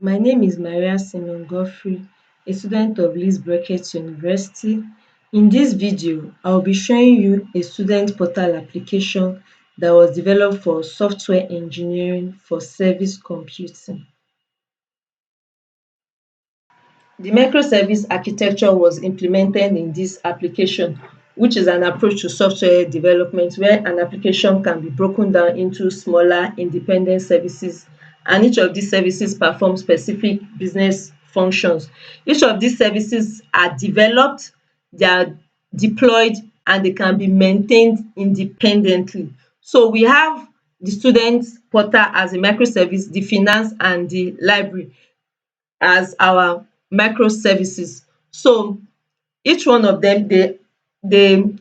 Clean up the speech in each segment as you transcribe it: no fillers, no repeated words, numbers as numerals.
My name is Maria Simeon Godfrey, a student of Leeds Brackett University. In this video, I will be showing you a student portal application that was developed for software engineering for service computing. The microservice architecture was implemented in this application, which is an approach to software development where an application can be broken down into smaller independent services, and each of these services perform specific business functions. Each of these services are developed, they are deployed, and they can be maintained independently. So we have the student portal as a microservice, the finance and the library as our microservices. So each one of them they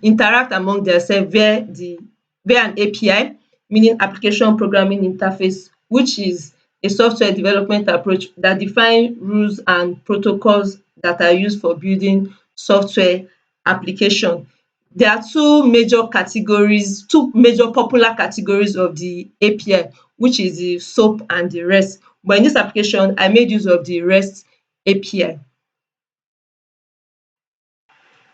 interact among themselves via an API, meaning application programming interface, which is a software development approach that define rules and protocols that are used for building software application. There are two major popular categories of the API, which is the SOAP and the REST. But in this application, I made use of the REST API.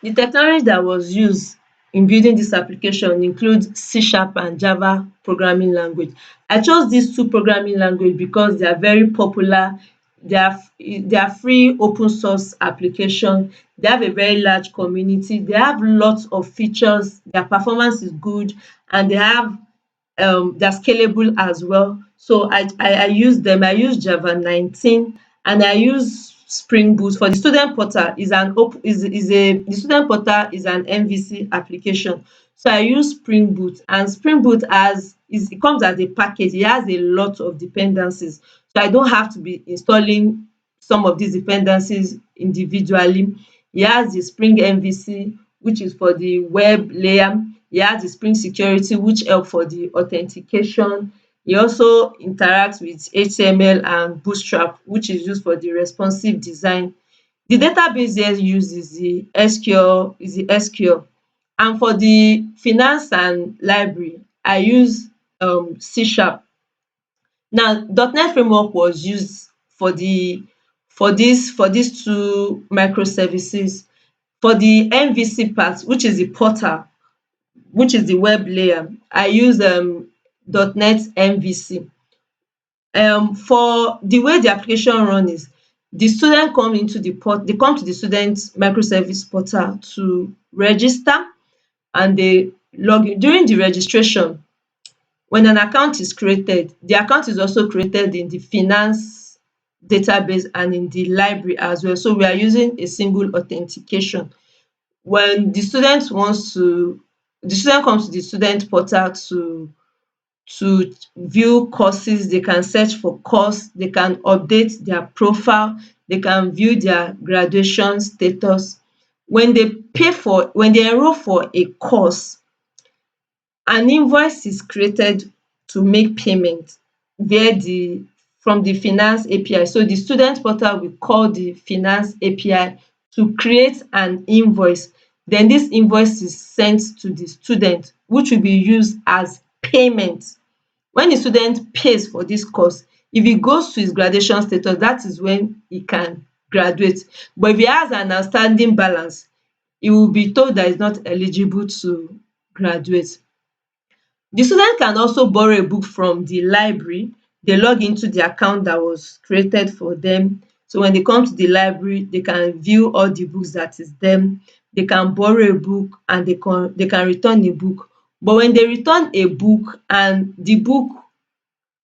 The technology that was used in building this application includes C# and Java programming language. I chose these two programming language because they are very popular. They are free open source application. They have a very large community. They have lots of features. Their performance is good, and they're scalable as well. So I use them. I use Java 19, and I use Spring Boot. For the student portal is an op is a the student portal is an MVC application. So I use Spring Boot, and Spring Boot it comes as a package. It has a lot of dependencies. So I don't have to be installing some of these dependencies individually. It has the Spring MVC, which is for the web layer. It has the Spring Security, which help for the authentication. E also interacts with HTML and Bootstrap, which is used for the responsive design. The database here used is the SQL. And for the finance and library, I use C#. Now .NET framework was used for these two microservices. For the MVC part, which is the portal, which is the web layer, I use .NET MVC. For the way the application run is, the student they come to the student microservice portal to register, and they log in. During the registration, when an account is created, the account is also created in the finance database and in the library as well. So we are using a single authentication. When the student comes to the student portal to view courses, they can search for course, they can update their profile, they can view their graduation status. When they enroll for a course, an invoice is created to make payment via the from the finance API. So the student portal will call the finance API to create an invoice. Then this invoice is sent to the student, which will be used as payment. When the student pays for this course, if he goes to his graduation status, that is when he can graduate. But if he has an outstanding balance, he will be told that he's not eligible to graduate. The student can also borrow a book from the library. They log into the account that was created for them. So when they come to the library, they can view all the books that is them. They can borrow a book, and they can return a book. But when they return a book and the book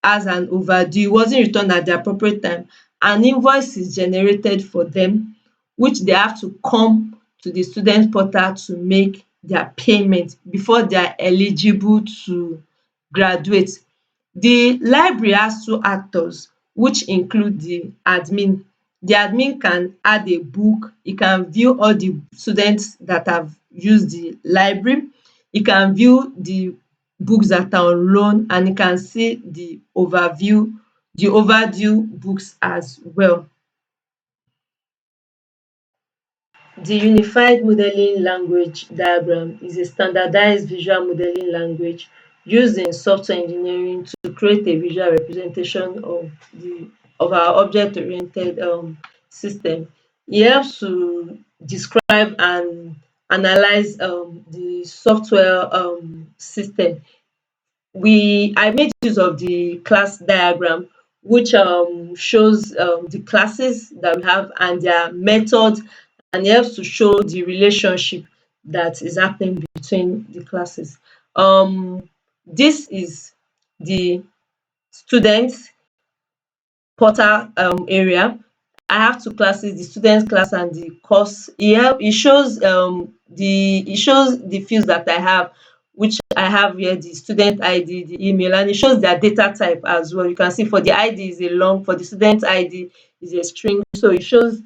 has an overdue, it wasn't returned at the appropriate time, an invoice is generated for them, which they have to come to the student portal to make their payment before they are eligible to graduate. The library has two actors, which include the admin. The admin can add a book, e can view all the students that have used the library, e can view the books that are on loan, and e can see the overdue books as well. The Unified Modeling Language diagram is a standardized visual modeling language used in software engineering to create a visual representation of our object-oriented system. It helps to describe and analyze the software system. I made use of the class diagram, which shows the classes that we have and their methods, and it helps to show the relationship that is happening between the classes. This is the students portal area. I have two classes, the student class and the course. It shows the fields that I have, which I have here, the student ID, the email, and it shows their data type as well. You can see for the ID is a long, for the student ID is a string. So it shows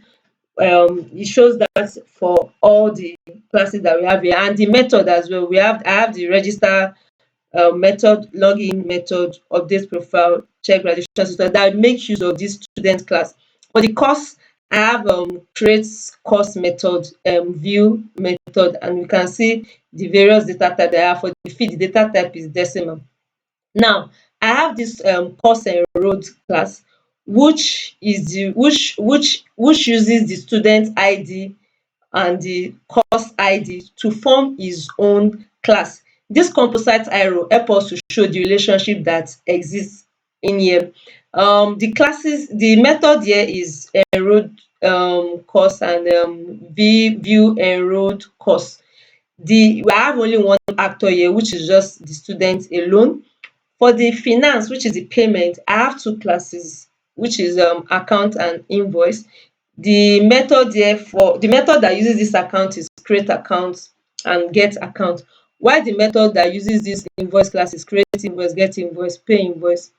that for all the classes that we have here, and the method as well. I have the register method, login method, update profile, check graduation status, that make use of this student class. For the course, I have create course method, view method, and you can see the various data type that I have. For the field, the data type is decimal. Now, I have this course enrolled class, which is the which uses the student ID and the course ID to form his own class. This composite arrow help us to show the relationship that exists in here. The method here is enrolled course and view enrolled course. I have only one actor here, which is just the student alone. For the finance, which is the payment, I have two classes, which is account and invoice. The method that uses this account is create account and get account, while the method that uses this invoice class is create invoice, get invoice, pay invoice.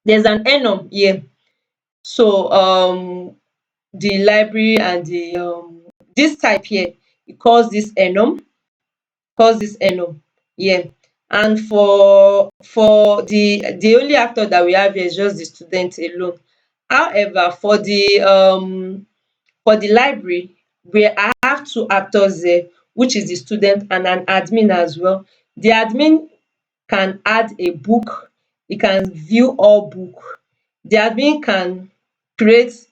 There's an enum here. So the library and the this type here, it calls this enum, yeah. And for the only actor that we have here is just the student alone. However, for the library, where I have two actors there, which is the student and an admin as well. The admin can add a book, e can view all book. The admin can create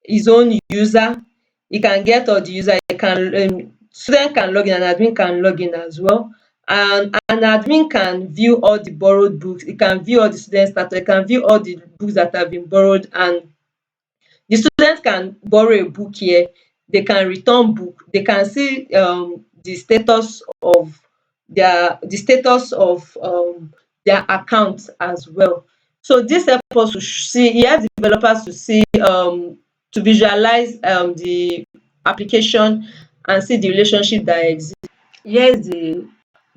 his own user, e can get all the user, student can log in and admin can log in as well. And an admin can view all the borrowed books, e can view all the student status, e can view all the books that have been borrowed, and the student can borrow a book here, they can return book, they can see the status of their account as well. So this help us to see, e help developers to see to visualize the application and see the relationship that exists. Here is the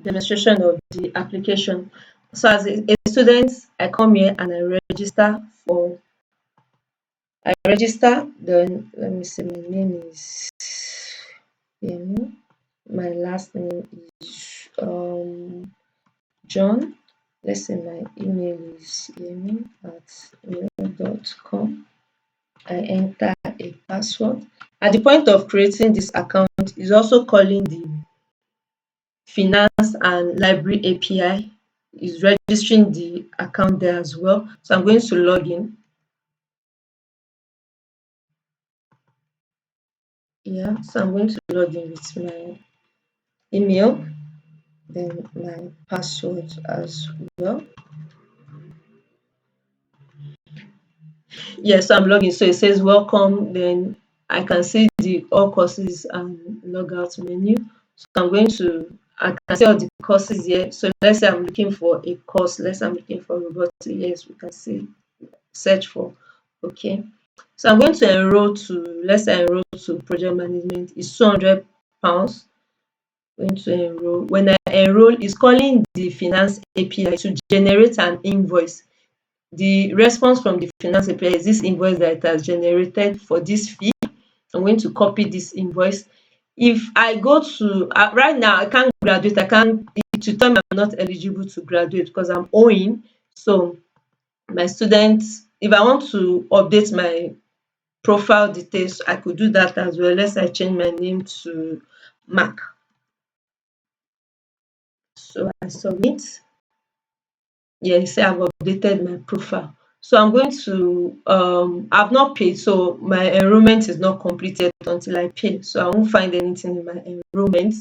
demonstration of the application. So as a student, I come here and I register, then let me see, my name is Yemi. My last name is John. Let's say my email is yemi@mail.com. I enter a password. At the point of creating this account is also calling the finance and library API, is registering the account there as well. So I'm going to log in. Yeah, so I'm going to log in with my email, then my password as well. Yes, so I'm logging. So it says welcome. Then I can see the all courses and log out menu. So I can see all the courses here. So let's say I'm looking for a course. Let's say I'm looking for robotics. Yes, we can see search for. Okay. So I'm going to let's say enroll to project management is £200. Going to enroll. When I enroll, it's calling the finance API to generate an invoice. The response from the finance API is this invoice that it has generated for this fee. I'm going to copy this invoice. If I go to right now, I can't graduate. I can't it will tell me I'm not eligible to graduate because I'm owing. So my students, if I want to update my profile details, I could do that as well. Let's I change my name to Mark. So I submit. Yeah, you say I've updated my profile. So I'm going to I've not paid, so my enrollment is not completed until I pay. So I won't find anything in my enrollment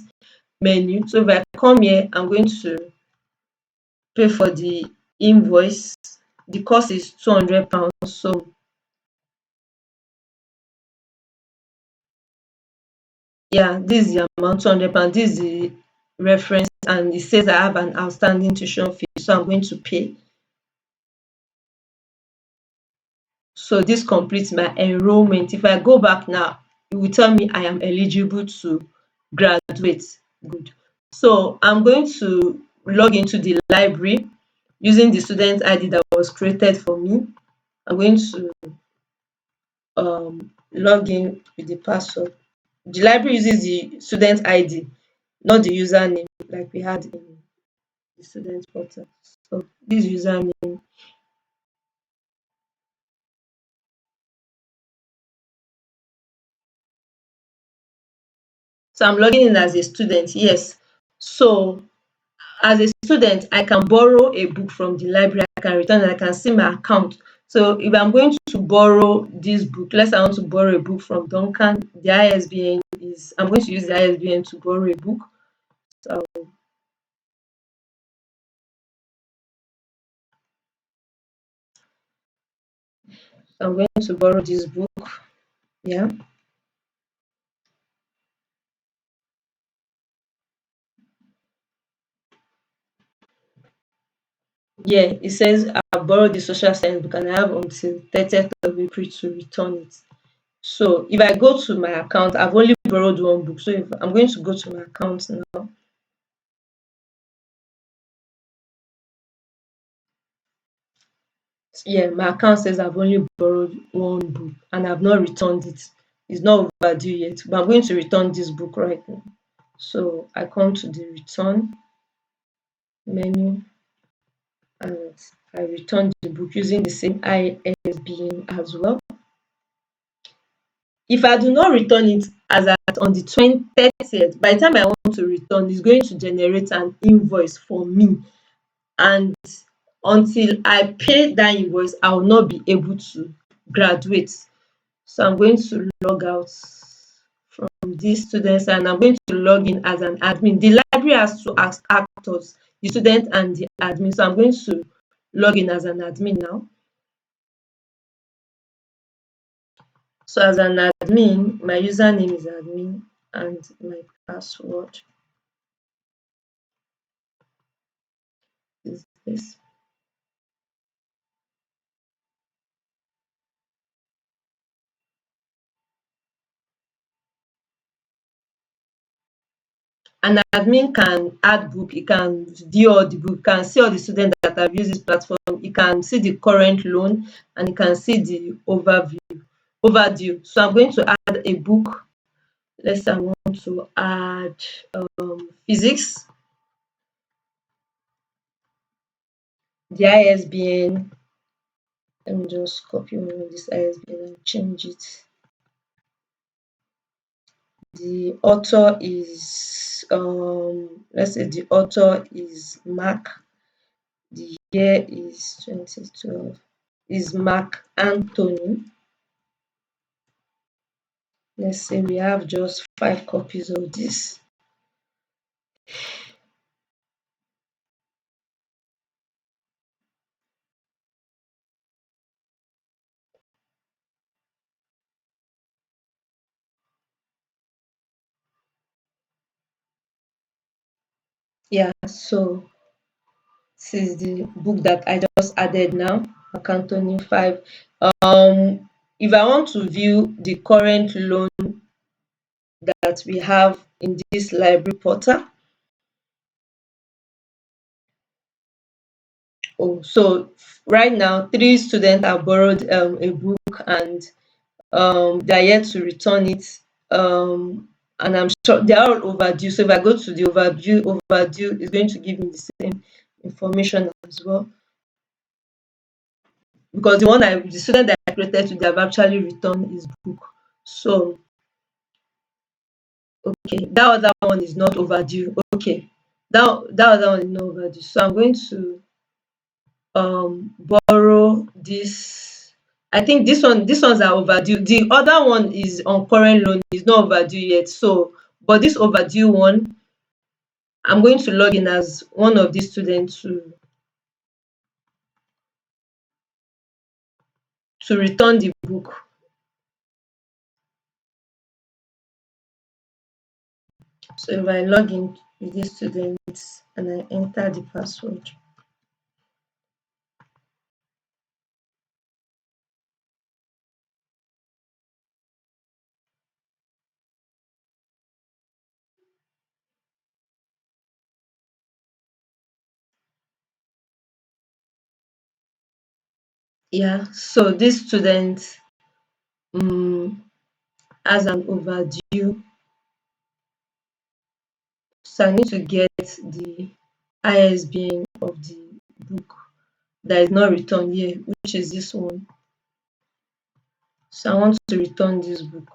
menu. So if I come here, I'm going to pay for the invoice. The cost is £200. So yeah, this is the amount, £200. This is the reference, and it says I have an outstanding tuition fee. So I'm going to pay. So this completes my enrollment. If I go back now, it will tell me I am eligible to graduate. Good. So I'm going to log into the library using the student ID that was created for me. I'm going to log in with the password. The library uses the student ID, not the username like we had in the student portal. So this username. So I'm logging in as a student. Yes. So as a student, I can borrow a book from the library, I can return it, I can see my account. So if I'm going to borrow this book, let's say I want to borrow a book from Duncan, the ISBN is, I'm going to use the ISBN to borrow a book. So I'm going to borrow this book. Yeah. Yeah, it says I borrowed the social science book and I have until 30th of April to return it. So if I go to my account, I've only borrowed one book. So if I'm going to go to my account now. Yeah, my account says I've only borrowed one book and I've not returned it. It's not overdue yet, but I'm going to return this book right now. So I come to the return menu and I return the book using the same ISBN as well. If I do not return it as at on the 30th, by the time I want to return, it's going to generate an invoice for me, and until I pay that invoice, I will not be able to graduate. So I'm going to log out from this student and I'm going to log in as an admin. The library has two actors, the student and the admin. So I'm going to log in as an admin now. So as an admin, my username is admin and my password is this. An admin can add book, it can view all the book, can see all the students that have used this platform, it can see the current loan and it can see the overdue. So I'm going to add a book. Let's say I want to add physics, the ISBN. Let me just copy one of this ISBN and change it. The author is let's say the author is Mark. The year is 2012. Is Mark Anthony. Let's say we have just 5 copies of this. Yeah, so this is the book that I just added now, Mark Anthony 5. If I want to view the current loan that we have in this library portal, so right now 3 students have borrowed a book and they are yet to return it, and I'm sure they are all overdue. So if I go to the overdue is going to give me the same information as well, because the student that I created to, they have actually returned his book. So okay, that other one is not overdue. Okay, that other one is not overdue. So I'm going to borrow this I think this ones are overdue. The other one is on current loan, is not overdue yet. So but this overdue one, I'm going to log in as one of these students to return the book. So if I log in with this student and I enter the password, yeah, so this student um has an overdue. So I need to get the ISBN of the book that is not returned here, which is this one. So I want to return this book.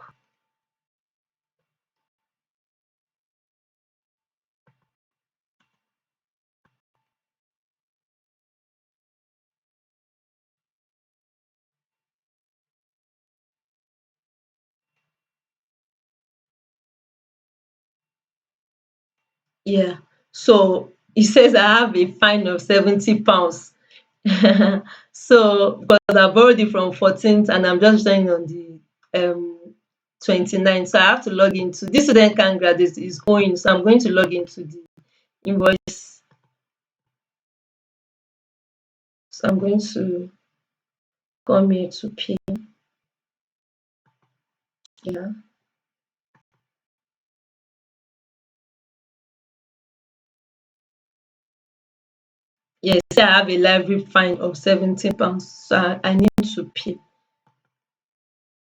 Yeah. So it says I have a fine of £70. So because I borrowed it from 14th and I'm just joining on the 29th. So I have to log into this student can graduate is owing. So I'm going to log into the invoice. So I'm going to come here to pay. Yeah. Yes, I have a library fine of £70. So I need to pay.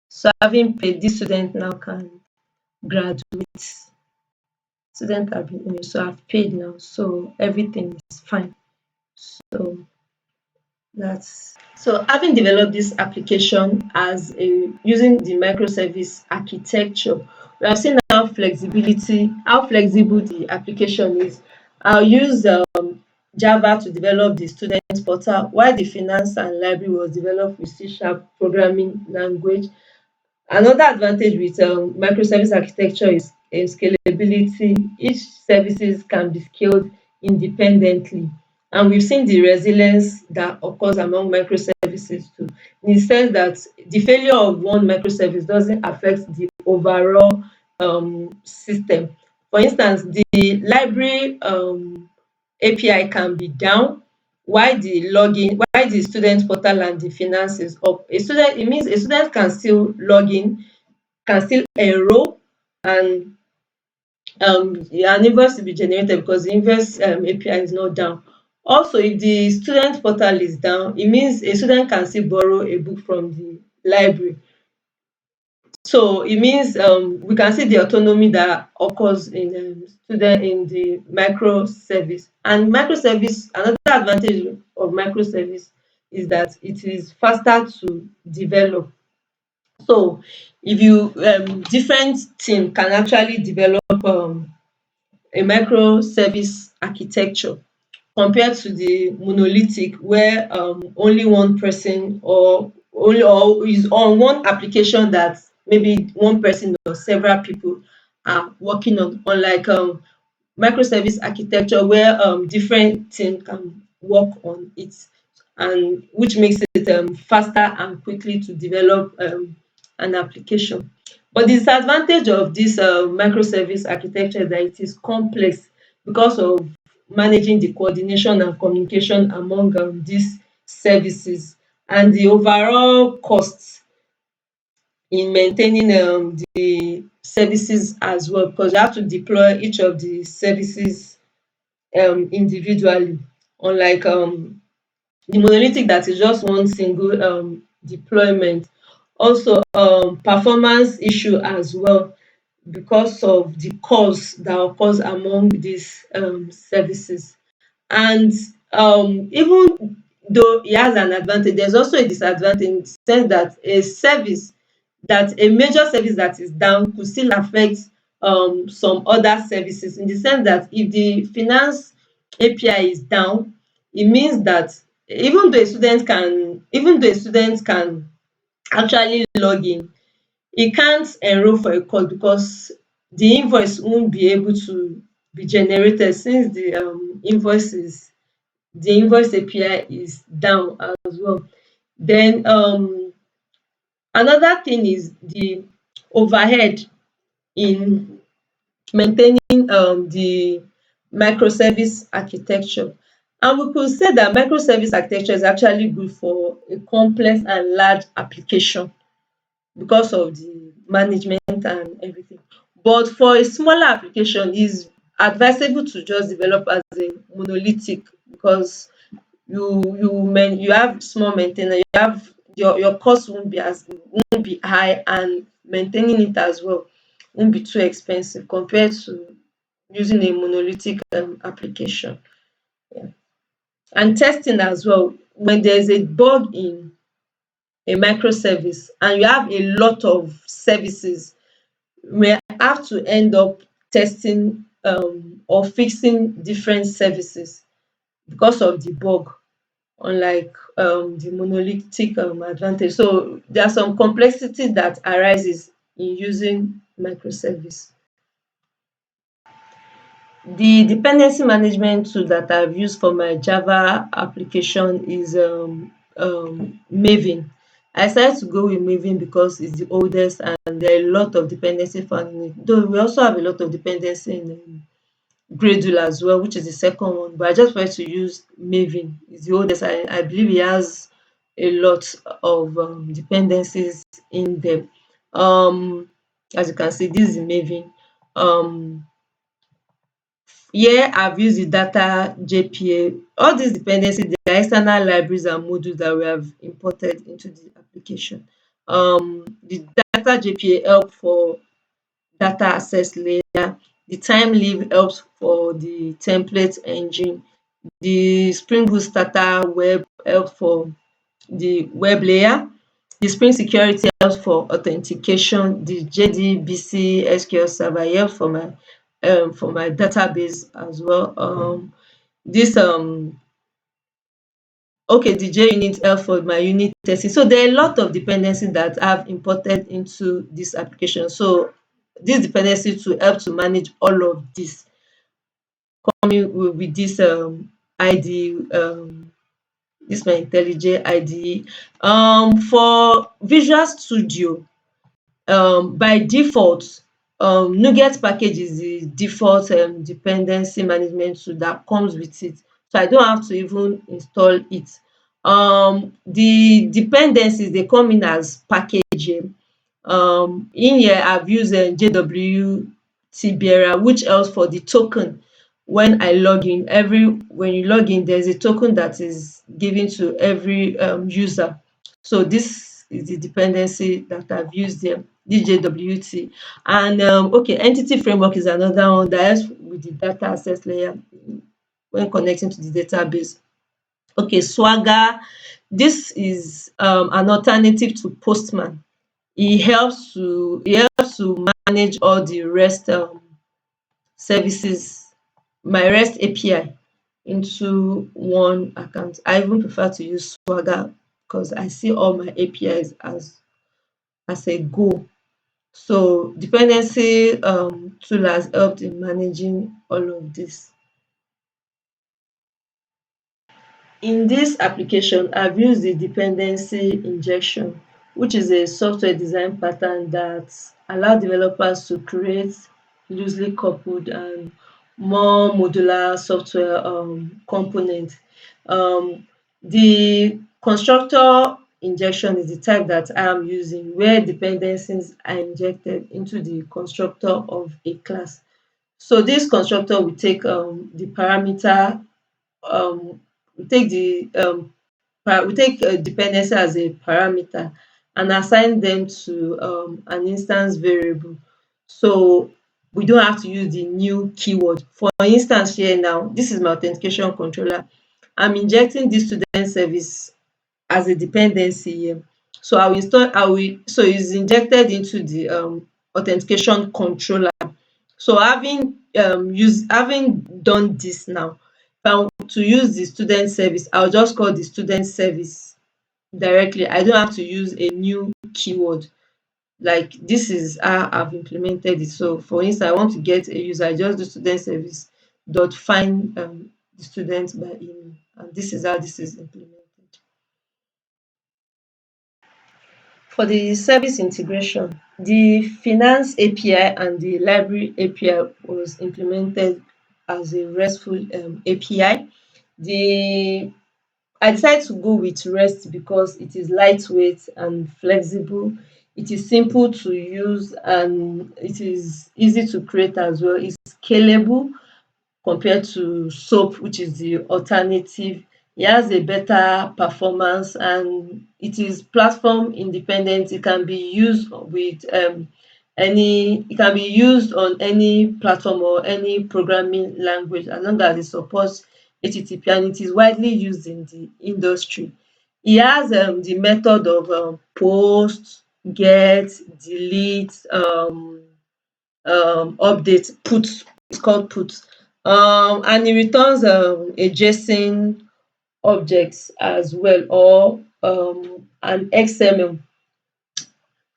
So having paid, this student now can graduate. Student have been so I've paid now. So everything is fine. So that's so having developed this application as a using the microservice architecture, we have seen how flexible the application is. I'll use Java to develop the student portal, while the finance and library was developed with C# programming language. Another advantage with microservice architecture is scalability. Each services can be scaled independently, and we've seen the resilience that occurs among microservices too, in the sense that the failure of one microservice doesn't affect the overall system. For instance, the library API can be down while the student portal and the finance is up. A student it means a student can still log in, can still enroll, and an invoice will be generated because the invoice API is not down. Also, if the student portal is down, it means a student can still borrow a book from the library. So it means we can see the autonomy that occurs in student in the microservice. And microservice, another advantage of microservice is that it is faster to develop. So if you different team can actually develop a microservice architecture compared to the monolithic where only one person or is on one application that maybe one person or several people are working on, unlike microservice architecture where different team can work on it, and which makes it faster and quickly to develop an application. But the disadvantage of this microservice architecture is that it is complex because of managing the coordination and communication among these services, and the overall costs in maintaining the services as well, because you have to deploy each of the services individually, unlike the monolithic that is just one single deployment. Also performance issue as well because of the cost that occurs among these services. And even though it has an advantage, there's also a disadvantage in the sense that a major service that is down could still affect some other services, in the sense that if the finance API is down, it means that even though a student can even though a student can actually log in, he can't enroll for a course because the invoice won't be able to be generated since the invoice API is down as well. Then another thing is the overhead in maintaining the microservice architecture. And we could say that microservice architecture is actually good for a complex and large application because of the management and everything. But for a smaller application, it's advisable to just develop as a monolithic because you have small main you have your cost won't be high, and maintaining it as well won't be too expensive compared to using a monolithic application. Yeah. And testing as well, when there's a bug in a microservice and you have a lot of services, we have to end up testing or fixing different services because of the bug, unlike the monolithic advantage. So there are some complexity that arises in using microservice. The dependency management tool that I've used for my Java application is Maven. I decided to go with Maven because it's the oldest and there are a lot of dependency found in it. Though we also have a lot of dependency in Gradle as well, which is the second one. But I just wanted to use Maven. It's the oldest. I believe it has a lot of dependencies in them. As you can see, this is Maven. Um, Here I've used the data JPA. All these dependencies, they are external libraries and modules that we have imported into the application. The data JPA help for data access layer. The time leave helps for the template engine. The Spring Boot starter web helps for the web layer. The Spring Security helps for authentication. The JDBC SQL Server helps for my database as well. This Okay, the JUnit helps for my unit testing. So there are a lot of dependencies that I've imported into this application. So this dependency to help to manage all of this, coming with this ID, this my IntelliJ IDE. For Visual Studio, by default, NuGet package is the default dependency management tool that comes with it. So I don't have to even install it. The dependencies, they come in as packaging. In here I've used JWT bearer, which helps for the token. When I log in, when you log in, there's a token that is given to every user. So this is the dependency that I've used there, this JWT. And okay, entity framework is another one that helps with the data access layer when connecting to the database. Okay, Swagger, this is an alternative to Postman. It helps to manage all the REST services, my REST API into one account. I even prefer to use Swagger because I see all my APIs as a go. So dependency tool has helped in managing all of this. In this application, I've used the dependency injection, which is a software design pattern that allows developers to create loosely coupled and more modular software components. The constructor injection is the type that I am using, where dependencies are injected into the constructor of a class. So this constructor will take the parameter, um, we take the we take dependency as a parameter and assign them to an instance variable. So we don't have to use the new keyword. For instance, here now, this is my authentication controller. I'm injecting this student service as a dependency here. So so it's injected into the authentication controller. So having done this now, if I want to use the student service, I'll just call the student service directly. I don't have to use a new keyword. Like this is how I've implemented it. So for instance, I want to get a user, I just do student service dot find the student by email, and this is how this is implemented. For the service integration, the finance API and the library API was implemented as a RESTful API. The I decided to go with REST because it is lightweight and flexible. It is simple to use and it is easy to create as well. It's scalable compared to SOAP, which is the alternative. It has a better performance and it is platform independent. It can be used with it can be used on any platform or any programming language as long as it supports HTTP, and it is widely used in the industry. It has the method of post, get, delete, update, put. It's called put. And it returns a JSON objects as well, or an XML.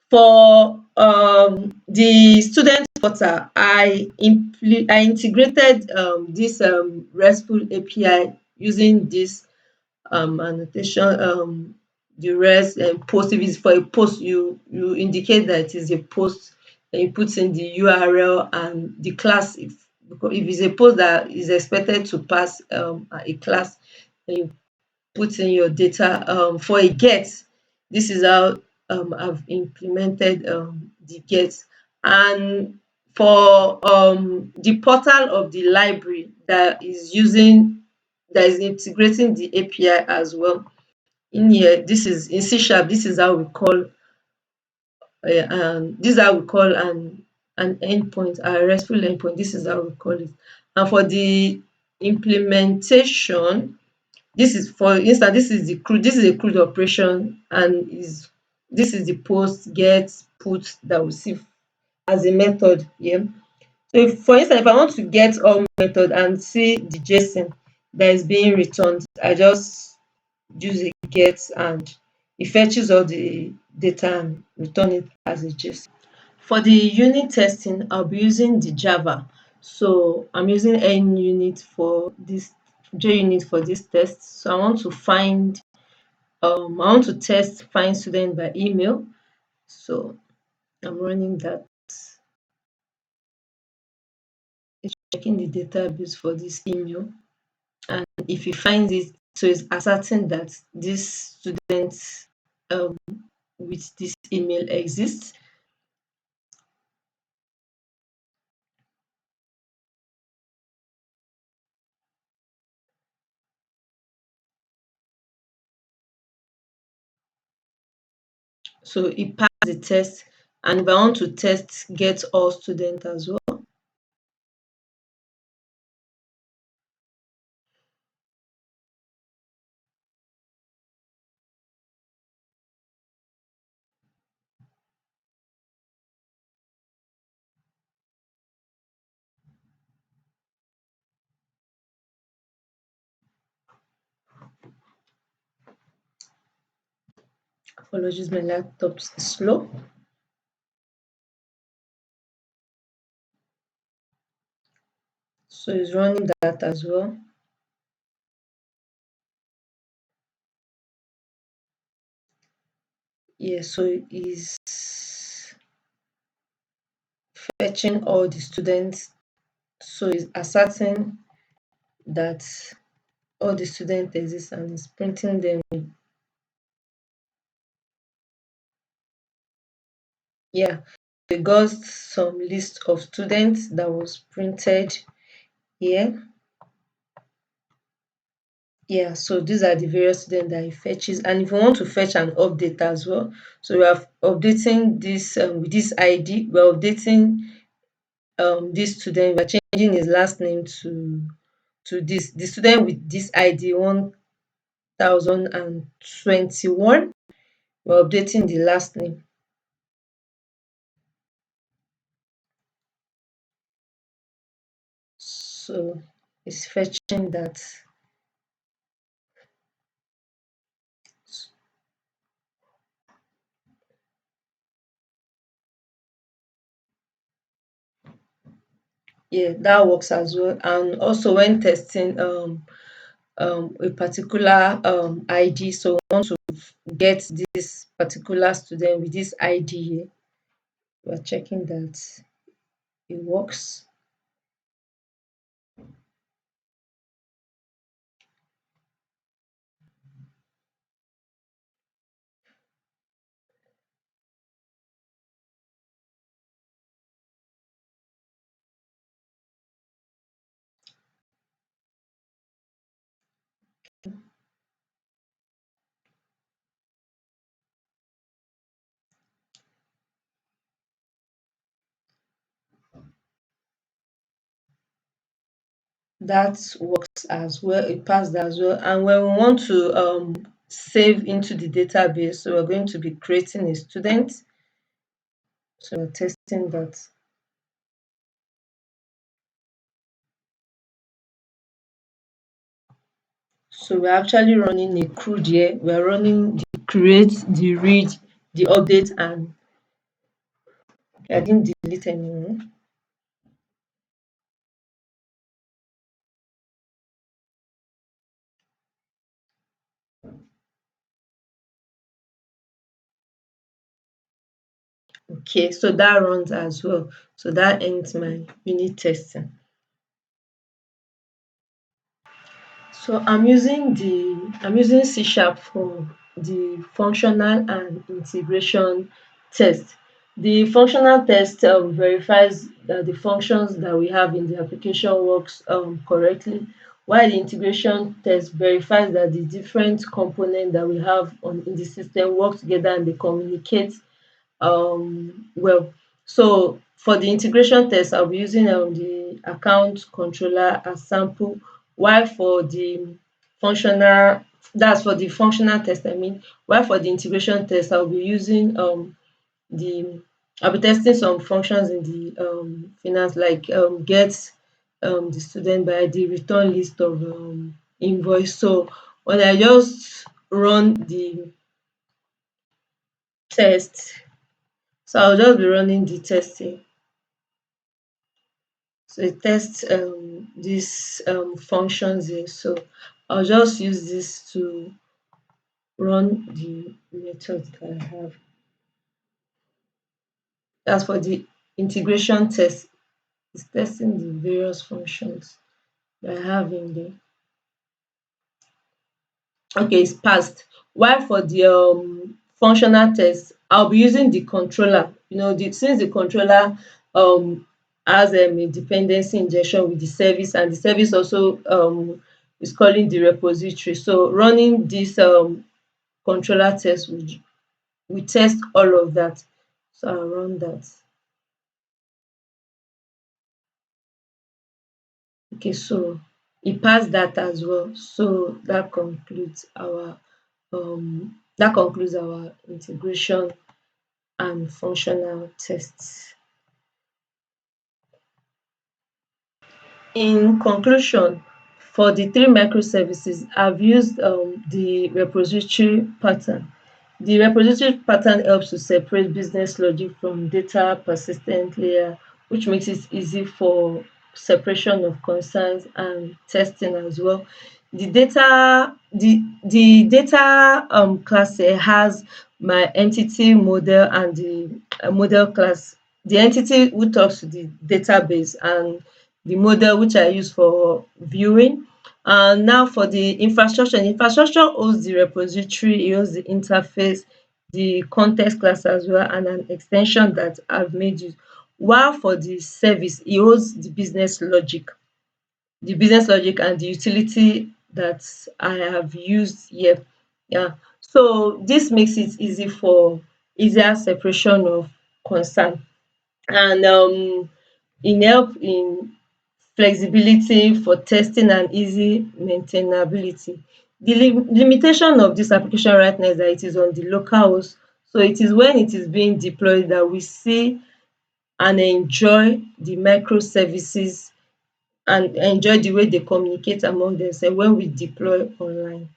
For the student portal, I integrated this RESTful API using this annotation. The rest post, if it's for a post, you indicate that it is a post, then you put in the URL and the class. If it's a post that is expected to pass a class, then you put in your data. For a get, this is how I've implemented the get. And for the portal of the library that is integrating the API as well. In here, this is in C sharp. This is how we call an endpoint, a RESTful endpoint. This is how we call it. And for the implementation, this is, for instance, this is a CRUD operation, and is this is the post, get, put that we see as a method here. So if, for instance, if I want to get all method and see the JSON that is being returned, I just use a get and it fetches all the data and return it as a JSON. For the unit testing, I'll be using the Java. So I'm using NUnit for this, JUnit for this test. So I want to test find student by email. So I'm running that. It's checking the database for this email. And if it finds it, so it's asserting that this student um, with this email exists. So it passed the test. And if I want to test get all student as well, apologies, my laptop's slow. So it's running that as well. Yeah, so it is fetching all the students. So it's asserting that all the students exist and is printing them. Yeah, we got some list of students that was printed here. Yeah, so these are the various students that it fetches. And if you want to fetch an update as well, so we are updating this with this ID, we're updating this student, we're changing his last name to this, the student with this ID 1021. We're updating the last name. So it's fetching that. Yeah, that works as well. And also when testing a particular ID, so we want to get this particular student with this ID here, we're checking that it works. That works as well. It passed as well. And when we want to save into the database, so we're going to be creating a student. So we're testing that. So we're actually running a CRUD here. We're running the create, the read, the update, and I didn't delete anyone. Okay, so that runs as well. So that ends my unit testing. So I'm using C sharp for the functional and integration test. The functional test verifies that the functions that we have in the application works correctly, while the integration test verifies that the different components that we have in the system work together and they communicate well. So for the integration test, I'll be using the account controller as sample, while for the functional, that's for the functional test, I mean, while for the integration test, I'll be using the I'll be testing some functions in the finance, like get the student by the return list of invoice. So when I just run the test, so I'll just be running the testing. So it tests these functions here. So I'll just use this to run the method that I have. As for the integration test, it's testing the various functions that I have in there. Okay, it's passed. While for the functional test, I'll be using the controller. Since the controller has a dependency injection with the service, and the service also is calling the repository. So running this controller test will test all of that. So I'll run that. Okay, so it passed that as well. So that concludes our integration and functional tests. In conclusion, for the three microservices, I've used the repository pattern. The repository pattern helps to separate business logic from data persistent layer, which makes it easy for separation of concerns and testing as well. The data class here has my entity model and the model class. The entity who talks to the database, and the model which I use for viewing. And now for the infrastructure holds the repository, it holds the interface, the context class as well, and an extension that I've made use. While for the service, it holds the business logic and the utility that I have used here. Yeah. So this makes it easy for easier separation of concern, and in help in flexibility for testing and easy maintainability. The limitation of this application right now is that it is on the local host. So it is when it is being deployed that we see and enjoy the microservices and enjoy the way they communicate among themselves when we deploy online.